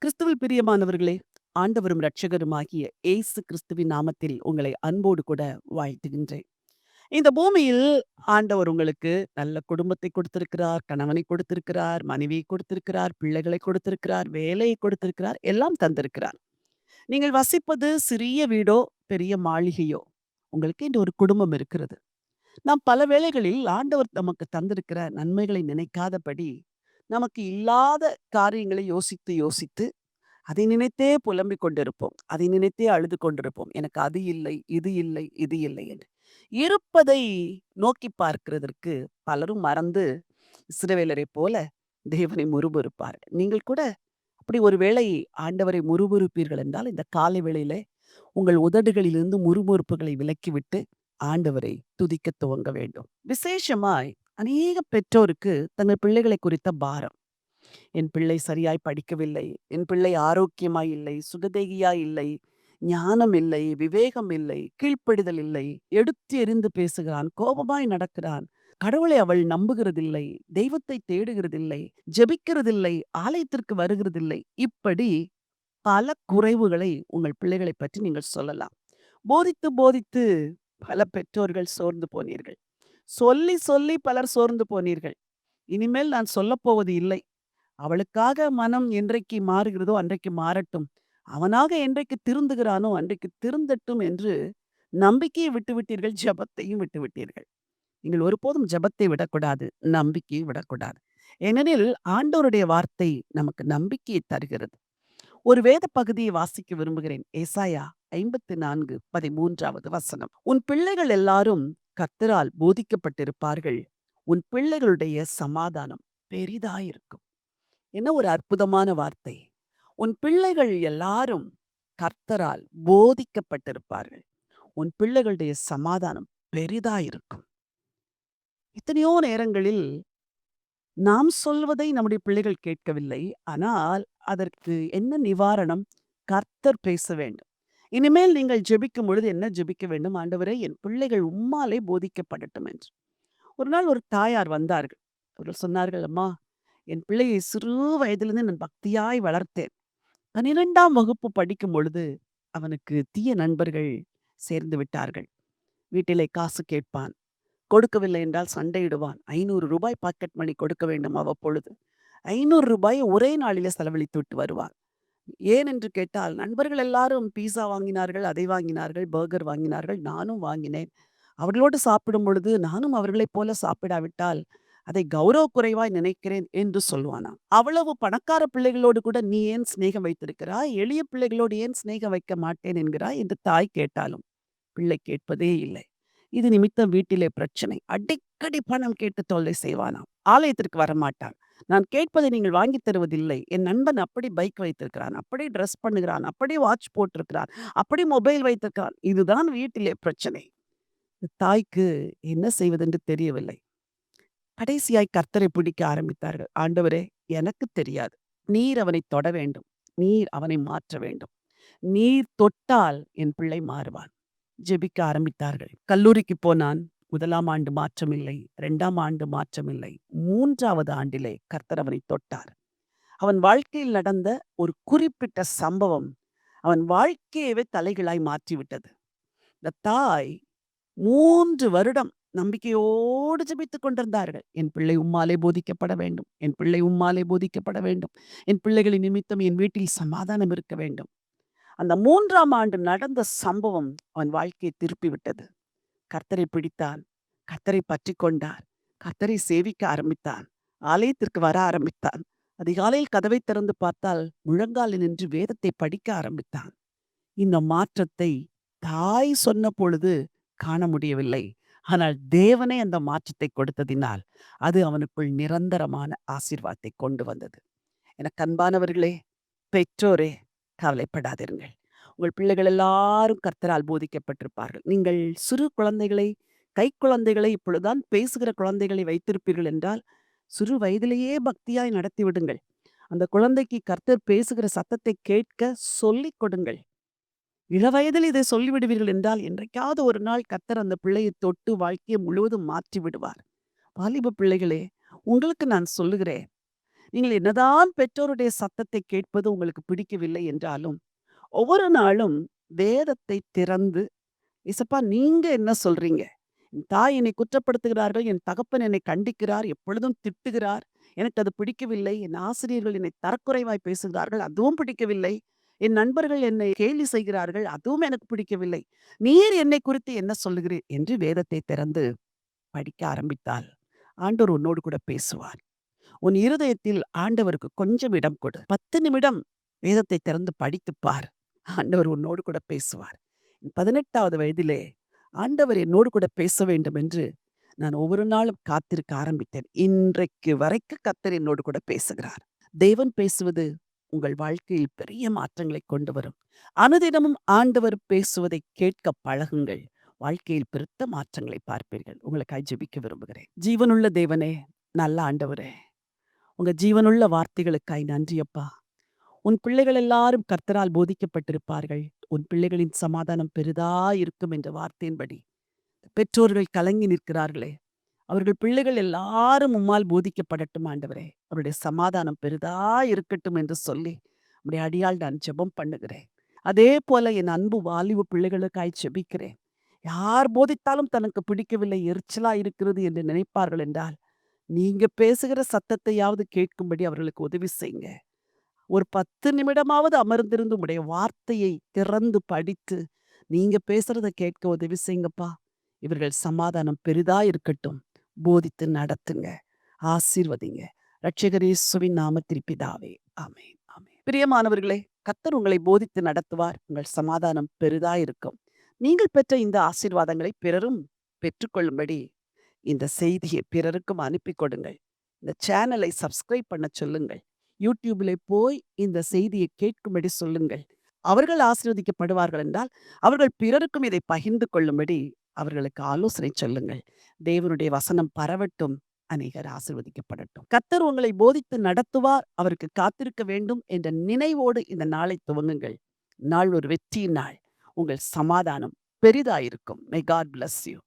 கிறிஸ்துவில் பிரியமானவர்களே, ஆண்டவரும் இரட்சகருமாகிய இயேசு கிறிஸ்துவின் நாமத்தில் உங்களை அன்போடு கூட வாழ்த்துகின்றேன். இந்த பூமியில் ஆண்டவர் உங்களுக்கு நல்ல குடும்பத்தை கொடுத்திருக்கிறார், கணவனை கொடுத்திருக்கிறார், மனைவியை கொடுத்திருக்கிறார், பிள்ளைகளை கொடுத்திருக்கிறார், வேலையை கொடுத்திருக்கிறார், எல்லாம் தந்திருக்கிறார். நீங்கள் வசிப்பது சிறிய வீடோ, பெரிய மாளிகையோ, உங்களுக்கு இன்று ஒரு குடும்பம் இருக்கிறது. நாம் பல வேளைகளில் ஆண்டவர் நமக்கு தந்திருக்கிற நன்மைகளை நினைக்காதபடி, நமக்கு இல்லாத காரியங்களை யோசித்து யோசித்து அதை நினைத்தே புலம்பிக் கொண்டிருப்போம். அதை நினைத்தே அழுது கொண்டிருப்போம். எனக்கு அது இல்லை, இது இல்லை, இது இல்லை என்று. இருப்பதை நோக்கி பார்க்கிறதற்கு பலரும் மறந்து இஸ்ரவேலரைப் போல தேவனை முறுமுறுப்பார். நீங்கள் கூட அப்படி ஒரு வேளை ஆண்டவரை முறுமுறுப்பீர்கள் என்றால், இந்த காலை வேளையிலே உங்கள் உதடுகளிலிருந்து முறுமுறுப்புகளை விலக்கிவிட்டு ஆண்டவரை துதிக்கத் துவங்க வேண்டும். விசேஷமாய் அநேக பெற்றோருக்கு தங்கள் பிள்ளைகளை குறித்த பாரம். என் பிள்ளை சரியாய் படிக்கவில்லை. என் பிள்ளை ஆரோக்கியமாய் இல்லை. சுகதேகியாய் இல்லை. ஞானம் இல்லை. விவேகம் இல்லை. கீழ்ப்படிதல் இல்லை. எடுத்து எறிந்து பேசுகிறான். கோபமாய் நடக்கிறான். கடவுளை அவள் நம்புகிறதில்லை. தெய்வத்தை தேடுகிறதில்லை. ஜெபிக்கிறதில்லை. ஆலயத்திற்கு வருகிறதில்லை. இப்படி பல குறைவுகளை உங்கள் பிள்ளைகளைப் பற்றி நீங்கள் சொல்லலாம். போதித்து போதித்து பல பெற்றோர்கள் சோர்ந்து போனீர்கள். சொல்லி சொல்லி பலர் சோர்ந்து போனீர்கள். இனிமேல் நான் சொல்லப்போவது இல்லை. அவளுக்காக மனம் என்றைக்கு மாறுகிறதோ அன்றைக்கு மாறட்டும். அவனாக என்றைக்கு திருந்துகிறானோ அன்றைக்கு திருந்தட்டும் என்று நம்பிக்கையை விட்டுவிட்டீர்கள், ஜெபத்தையும் விட்டுவிட்டீர்கள். நீங்கள் ஒருபோதும் ஜெபத்தை விடக்கூடாது, நம்பிக்கையை விடக்கூடாது. ஏனெனில் ஆண்டவருடைய வார்த்தை நமக்கு நம்பிக்கையை தருகிறது. ஒரு வேத பகுதியை வாசிக்க விரும்புகிறேன். ஏசாயா 54:13 வசனம். உன் பிள்ளைகள் எல்லாரும் கர்த்தரால் போதிக்கப்பட்டிருப்பார்கள். உன் பிள்ளைகளுடைய சமாதானம் பெரிதாயிருக்கும். என்ன ஒரு அற்புதமான வார்த்தை. உன் பிள்ளைகள் எல்லாரும் கர்த்தரால் போதிக்கப்பட்டிருப்பார்கள். உன் பிள்ளைகளுடைய சமாதானம் பெரிதாயிருக்கும். எத்தனையோ நேரங்களில் நாம் சொல்வதை நம்முடைய பிள்ளைகள் கேட்கவில்லை. ஆனால் அதற்கு என்ன நிவாரணம்? கர்த்தர் பேச வேண்டும். இனிமேல் நீங்கள் ஜெபிக்கும் பொழுது என்ன ஜெபிக்க வேண்டும்? ஆண்டவரே, என் பிள்ளைகள் உம்மாலே போதிக்கப்படட்டும் என்று. ஒரு நாள் ஒரு தாயார் வந்தார்கள். அவர்கள் சொன்னார்கள், அம்மா, என் பிள்ளையை சிறு வயதிலிருந்து நான் பக்தியாய் வளர்த்தேன். 12ஆம் வகுப்பு படிக்கும் பொழுது அவனுக்கு தீய நண்பர்கள் சேர்ந்து விட்டார்கள். வீட்டிலே காசு கேட்பான். கொடுக்கவில்லை என்றால் சண்டையிடுவான். ரூ. 500 பாக்கெட் மணி கொடுக்க வேண்டும் அவ்வப்பொழுது. ரூ. 500 ஒரே நாளிலே செலவழித்து விட்டு வருவான். ஏன் என்று கேட்டால், நண்பர்கள் எல்லாரும் பீஸா வாங்கினார்கள், அதை வாங்கினார்கள், பர்கர் வாங்கினார்கள். நானும் வாங்கினேன். அவர்களோடு சாப்பிடும் பொழுது நானும் அவர்களைப் போல சாப்பிடாவிட்டால் அதை கௌரவ குறைவாய் நினைக்கிறேன் என்று சொல்வானாம். அவ்வளவு பணக்கார பிள்ளைகளோடு கூட நீ ஏன் சிநேகம் வைத்திருக்கிறாய்? எளிய பிள்ளைகளோடு ஏன் சிநேகம் வைக்க மாட்டேன் என்கிறாய் என்று தாய் கேட்டாலும் பிள்ளை கேட்பதே இல்லை. இது நிமித்தம் வீட்டிலே பிரச்சனை. அடிக்கடி பணம் கேட்டு தொல்லை செய்வானாம். ஆலயத்திற்கு வரமாட்டான். நான் கேட்பதை நீங்கள் வாங்கி தருவதில்லை. என் நண்பன் அப்படி பைக் வைத்திருக்கிறான், அப்படி ட்ரெஸ் பண்ணுகிறான், அப்படி வாட்ச் போட்டிருக்கிறான், அப்படி மொபைல் வைத்திருக்கிறான். இதுதான் வீட்டிலே பிரச்சனை. தாய்க்கு என்ன செய்வதென்று தெரியவில்லை. கடைசியாய் கர்த்தரை பிடிக்க ஆரம்பித்தார்கள். ஆண்டவரே, எனக்கு தெரியாது. நீர் அவனை தொட வேண்டும். நீர் அவனை மாற்ற வேண்டும். நீர் தொட்டால் என் பிள்ளை மாறுவான். ஜெபிக்க ஆரம்பித்தார்கள். கல்லூரிக்கு போனான். 1ஆம் ஆண்டு மாற்றமில்லை. 2ஆம் ஆண்டு மாற்றமில்லை. 3வது ஆண்டிலே கர்த்தர் அவனை தொட்டார். அவன் வாழ்க்கையில் நடந்த ஒரு குறிப்பிட்ட சம்பவம் அவன் வாழ்க்கையவே தலைகீழாய் மாற்றிவிட்டது. இந்த தாய் 3 வருடம் நம்பிக்கையோடு ஜெபித்துக் கொண்டிருந்தார்கள். என் பிள்ளை உம்மாலே போதிக்கப்பட வேண்டும். என் பிள்ளை உம்மாலே போதிக்கப்பட வேண்டும். என் பிள்ளைகளின் நிமித்தம் என் வீட்டில் சமாதானம் இருக்க வேண்டும். அந்த 3ஆம் ஆண்டு நடந்த சம்பவம் அவன் வாழ்க்கையை திருப்பி விட்டது. கர்த்தரை பிடித்தான். கர்த்தரை பற்றிக் கொண்டார். கர்த்தரை சேவிக்க ஆரம்பித்தான். ஆலயத்திற்கு வர ஆரம்பித்தான். அதிகாலையில் கதவை திறந்து பார்த்தால் முழங்காலில் நின்று வேதத்தை படிக்க ஆரம்பித்தான். இந்த மாற்றத்தை தாய் சொன்ன பொழுது காண முடியவில்லை. ஆனால் தேவனே அந்த மாற்றத்தை கொடுத்ததினால் அது அவனுக்குள் நிரந்தரமான ஆசீர்வாதத்தை கொண்டு வந்தது. எனக்கு அன்பானவர்களே, பெற்றோரே, கவலைப்படாதிருங்கள். உங்கள் பிள்ளைகள் எல்லாரும் கர்த்தரால் போதிக்கப்பட்டிருப்பார்கள். நீங்கள் சிறு குழந்தைகளை, கைக்குழந்தைகளை, இப்பொழுதுதான் பேசுகிற குழந்தைகளை வைத்திருப்பீர்கள் என்றால், சிறு வயதிலேயே பக்தியாய் நடத்தி விடுங்கள். அந்த குழந்தைக்கு கர்த்தர் பேசுகிற சத்தத்தை கேட்க சொல்லிக் கொடுங்கள். இளவயதில் இதை சொல்லிவிடுவீர்கள் என்றால், என்றைக்காவது ஒரு நாள் கர்த்தர் அந்த பிள்ளையை தொட்டு வாழ்க்கையை முழுவதும் மாற்றி விடுவார். வாலிப பிள்ளைகளே, உங்களுக்கு நான் சொல்லுகிறேன், நீங்கள் என்னதான் பெற்றோருடைய சத்தத்தை கேட்பது உங்களுக்கு பிடிக்கவில்லை என்றாலும், ஒவ்வொரு நாளும் வேதத்தை திறந்து, "ஏசப்பா நீங்க என்ன சொல்றீங்க? என் தாய் என்னை குற்றப்படுத்துகிறார்கள். என் தகப்பன் என்னை கண்டிக்கிறார். எப்பொழுதும் திட்டுகிறார். எனக்கு அது பிடிக்கவில்லை. என் ஆசிரியர்கள் என்னை தரக்குறைவாய் பேசுகிறார்கள். அதுவும் பிடிக்கவில்லை. என் நண்பர்கள் என்னை கேலி செய்கிறார்கள். அதுவும் எனக்கு பிடிக்கவில்லை. நீர் என்னை குறித்து என்ன சொல்லுகிறீர்?" என்று வேதத்தை திறந்து படிக்க ஆரம்பித்தால், ஆண்டவர் உன்னோடு கூட பேசுவார். உன் இருதயத்தில் ஆண்டவருக்கு கொஞ்சம் இடம் கொடு. 10 நிமிடம் வேதத்தை திறந்து படித்துப் பார். ஆண்டவர் உன்னோடு கூட பேசுவார். 18வது வயதிலே ஆண்டவர் என்னோடு கூட பேச வேண்டும் என்று நான் ஒவ்வொரு நாளும் காத்திருக்க ஆரம்பித்தேன். இன்றைக்கு வரைக்கும் கர்த்தர் என்னோடு கூட பேசுகிறார். தேவன் பேசுவது உங்கள் வாழ்க்கையில் பெரிய மாற்றங்களை கொண்டு வரும். அனுதினமும் ஆண்டவர் பேசுவதை கேட்க பழகுங்கள். வாழ்க்கையில் பெருத்த மாற்றங்களை பார்ப்பீர்கள். உங்களுக்காய் ஜெபிக்க விரும்புகிறேன். ஜீவனுள்ள தேவனே, நல்ல ஆண்டவரே, உங்க ஜீவனுள்ள வார்த்தைகளுக்காய் நன்றி அப்பா. உன் பிள்ளைகள் எல்லாரும் கர்த்தரால் போதிக்கப்பட்டிருப்பார்கள். உன் பிள்ளைகளின் சமாதானம் பெரிதா இருக்கும் என்ற வார்த்தையின்படி பெற்றோர்கள் கலங்கி நிற்கிறார்களே, அவர்கள் பிள்ளைகள் எல்லாரும் உம்மால் போதிக்கப்படட்டும் ஆண்டவரே. அவருடைய சமாதானம் பெரிதா இருக்கட்டும் என்று சொல்லி உம்முடைய அடியால் நான் ஜெபம் பண்ணுகிறேன். அதே போல என் அன்பு வாலிப பிள்ளைகளுக்காய் ஜெபிக்கிறேன். யார் போதித்தாலும் தனக்கு பிடிக்கவில்லை, எரிச்சலா இருக்கிறது என்று நினைப்பார்கள் என்றால், நீங்க பேசுகிற சத்தத்தையாவது கேட்கும்படி அவர்களுக்கு உதவி செய்யுங்க. ஒரு 10 நிமிடமாவது அமர்ந்திருந்து உம்முடைய வார்த்தையை திறந்து படித்து, நீங்க பேசுறத கேட்க உதவி செய்யுங்கப்பா. இவர்கள் சமாதானம் பெரிதா இருக்கட்டும். போதித்து நடத்துங்க. ஆசீர்வதிங்க. இரட்சகர் இயேசுவின் நாமத்தில் பிதாவே. ஆமென். ஆமென். பிரியமானவர்களே, கர்த்தர் உங்களை போதித்து நடத்துவார். உங்கள் சமாதானம் பெரிதா இருக்கும். நீங்கள் பெற்ற இந்த ஆசீர்வாதங்களை பிறரும் பெற்றுக்கொள்ளும்படி இந்த செய்தியை பிறருக்கும் அனுப்பிக் கொடுங்கள். இந்த சேனலை சப்ஸ்கிரைப் பண்ண சொல்லுங்கள். யூடியூபிலே போய் இந்த செய்தியை கேட்கும்படி சொல்லுங்கள். அவர்கள் ஆசீர்வதிக்கப்படுவார்கள் என்றால், அவர்கள் பிறருக்கும் இதை பகிர்ந்து கொள்ளும்படி அவர்களுக்கு ஆலோசனை சொல்லுங்கள். தேவனுடைய வசனம் பரவட்டும். அநேகர் ஆசீர்வதிக்கப்படட்டும். கர்த்தர் உங்களை போதித்து நடத்துவார். அவருக்கு காத்திருக்க வேண்டும் என்ற நினைவோடு இந்த நாளை துவங்குங்கள். நாள் ஒரு வெற்றியின் நாள். உங்கள் சமாதானம் பெரிதாயிருக்கும். May God bless you.